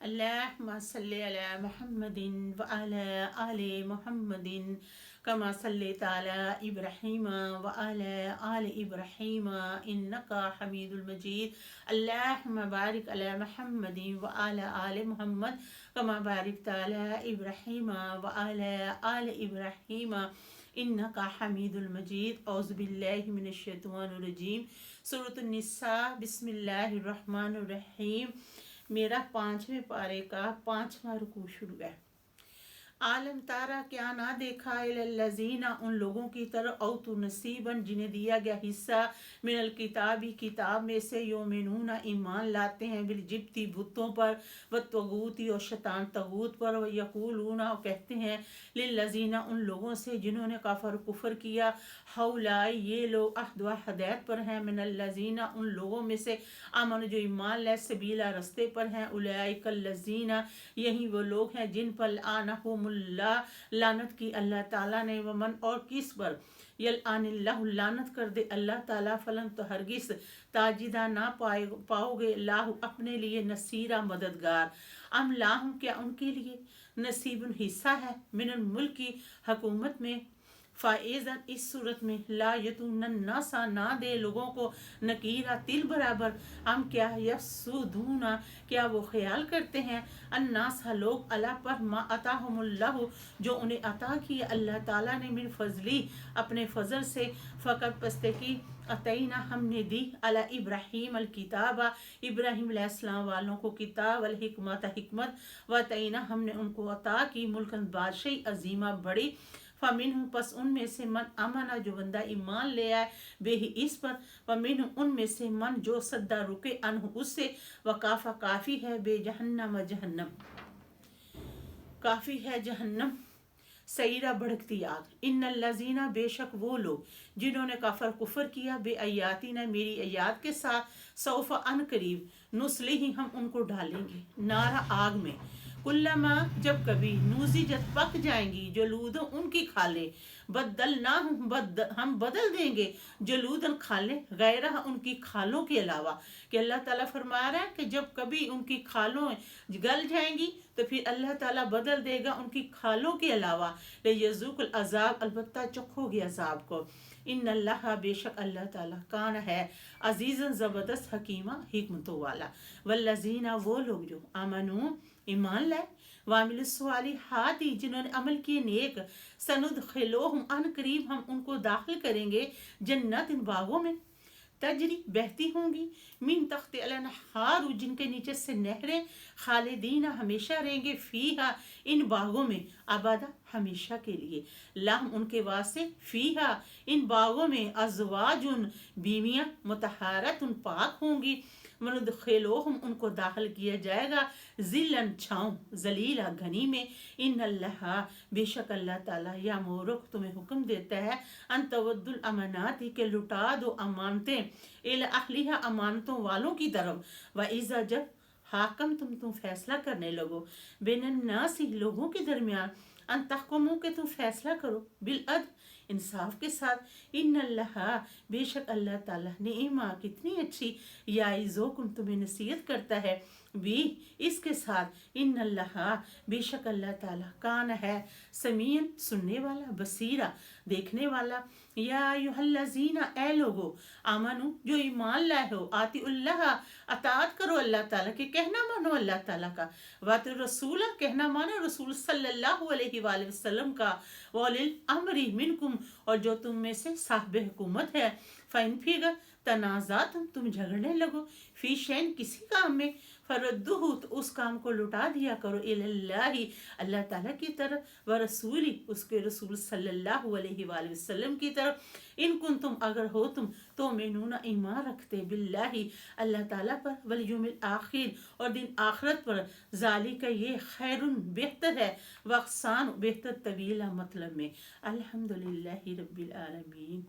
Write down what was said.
اللهم صل على محمد وعلى آل محمد كما صليت على إبراهيم وعلى آل إبراهيم إنك حميد مجيد. اللهم بارك على محمد وعلى آل محمد كما باركت على إبراهيم وعلى آل إبراهيم إنك حميد المجيد. أعوذ بالله من الشیطان الرجیم. سورۃ النساء. بسم اللہ الرحمن الرحیم. میرا 5ویں پارے کا 5واں رکوع شروع ہے. عالم تارا کیا نہ دیکھا الذین ان لوگوں کی طرف اوتوا نصیبا جنہیں دیا گیا حصہ من الکتابی کتاب میں سے یؤمنون ایمان لاتے ہیں بالجبتی بتوں پر والطاغوت اور شیطان طاغوت پر ویقولون اور کہتے ہیں للذین ان لوگوں سے جنہوں نے کفر کیا ہؤلاء یہ لوگ عہد و ہدایت پر ہیں من الذین ان لوگوں میں سے آمن جو ایمان لائے سبیلا رستے پر ہیں اولئک الذین یہی وہ لوگ ہیں جن پر لعنہم اللہ لعنت کی اللہ تعالیٰ نے ومن اور کس پر یلعن اللہ لعنت کر دے اللہ تعالیٰ فلن تو ہرگز تاجدہ نہ پاؤ گے اللہ اپنے لیے نصیرہ مددگار. ام لاہم کیا ان کے لیے نصیب حصہ ہے من الملک کی حکومت میں فائزن اس صورت میں لا یتون الناس نہ دے لوگوں کو نکیرہ تل برابر. ہم کیا یفسدون کیا وہ خیال کرتے ہیں الناس لوگ اللہ پر ما عطاہم اللہ جو انہیں عطا کیا اللہ تعالیٰ نے من فضلی اپنے فضل سے فقط پستے کی عطینا ہم نے دی علی ابراہیم الکتاب ابراہیم علیہ السلام والوں کو کتاب الحکمت حکمت و عطینا ہم نے ان کو عطا کی ملکن بادشاہی عظیمہ بڑی. فمنہم پس ان میں سے من امنا جو بندہ ایمان لے آئے بے ہی اس پر ومنہم ان میں سے من جو صدہ رکے انہ اس سے وکافہ کافی ہے بے جہنم جہنم کافی ہے جہنم سعیرہ بھڑکتی آگ. ان الذین بے شک وہ لوگ جنہوں نے کفر کیا بے آیاتنا میری آیات کے ساتھ سوف ان قریب نصلیہ ہم ان کو ڈالیں گے نارا آگ میں کلما جب کبھی نوزجت پک جائیں گی جلودوں ان کی کھالیں بدلناہم ہم بدل دیں گے جلودن کھالیں غیرہ ان کی کھالوں کے علاوہ. کہ اللہ تعالیٰ فرما رہا ہے کہ جب کبھی ان کی کھالوں گل جائیں گی تو پھر اللہ تعالیٰ بدل دے گا ان کی کھالوں کے علاوہ لیذوق العذاب البتہ چکھو گے عذاب کو. ان اللہ بے شک اللہ تعالیٰ کان ہے عزیزاً زبردست حکیمہ حکمتوں والا. والذین وہ لوگ جو آمنو ایمان لائے وعملوا الصالحات جنہوں نے عمل کیے نیک سندخلوہم ان قریب ہم ان کو داخل کریں گے جنت ان باغوں میں تجری بہتی ہوں گی من تحت الانہار جن کے نیچے سے نہریں خالدین ہمیشہ رہیں گے فیہا ان باغوں میں ابدا ہمیشہ کے لیے. لہم ان کے واسطے فیہا ان باغوں میں ازواج بیویاں مطہرات پاک ہوں گی وندخلوہم ان کو داخل کیا جائے گا ذلن چھاؤں ذلیلا گھنی میں. ان اللہ بے شک اللہ تعالیٰ یامرک تمہیں حکم دیتا ہے ان تودوا الامانات کہ لٹا دو امانتیں الی اہلیہا امانتوں والوں کی طرف واذا جب حاکم تم فیصلہ کرنے لگو بین الناس لوگوں کے درمیان ان تحکمو کہ تم فیصلہ کرو بالعدل انصاف کے ساتھ. ان اللہ بے شک اللہ تعالیٰ نعمہ کتنی اچھی یعظکم تمہیں نصیحت کرتا ہے بھی اس کے ساتھ. ان اللہ بے شک اللہ تعالیٰ کان ہے سمیع سننے والا بصیرہ دیکھنے والا. یا ایھا الذین اے لوگو آمنو جو ایمان لائے ہو آتی اللہ اطاعت کرو اللہ تعالیٰ کے کہنا مانو اللہ تعالیٰ کا وات رسول کہنا مانو رسول صلی اللہ علیہ وآلہ وسلم کا ولی الامر منکم اور جو تم میں سے صاحب حکومت ہے فإن پھر تنازعتم تم جھگڑنے لگو فی شین کسی کام میں فردوہ تو اس کام کو لٹا دیا کرو الی اللہ اللہ تعالیٰ کی طرف ورسولی اس کے رسول صلی اللہ علیہ وآلہ وسلم کی طرف. ان کنتم اگر ہو تم تو مینون ایمان رکھتے باللہ اللہ تعالیٰ پر والیوم الآخر اور دن آخرت پر ذالک یہ خیر بہتر ہے واحسن بہتر طویلہ مطلب میں. الحمدللہ رب العالمین.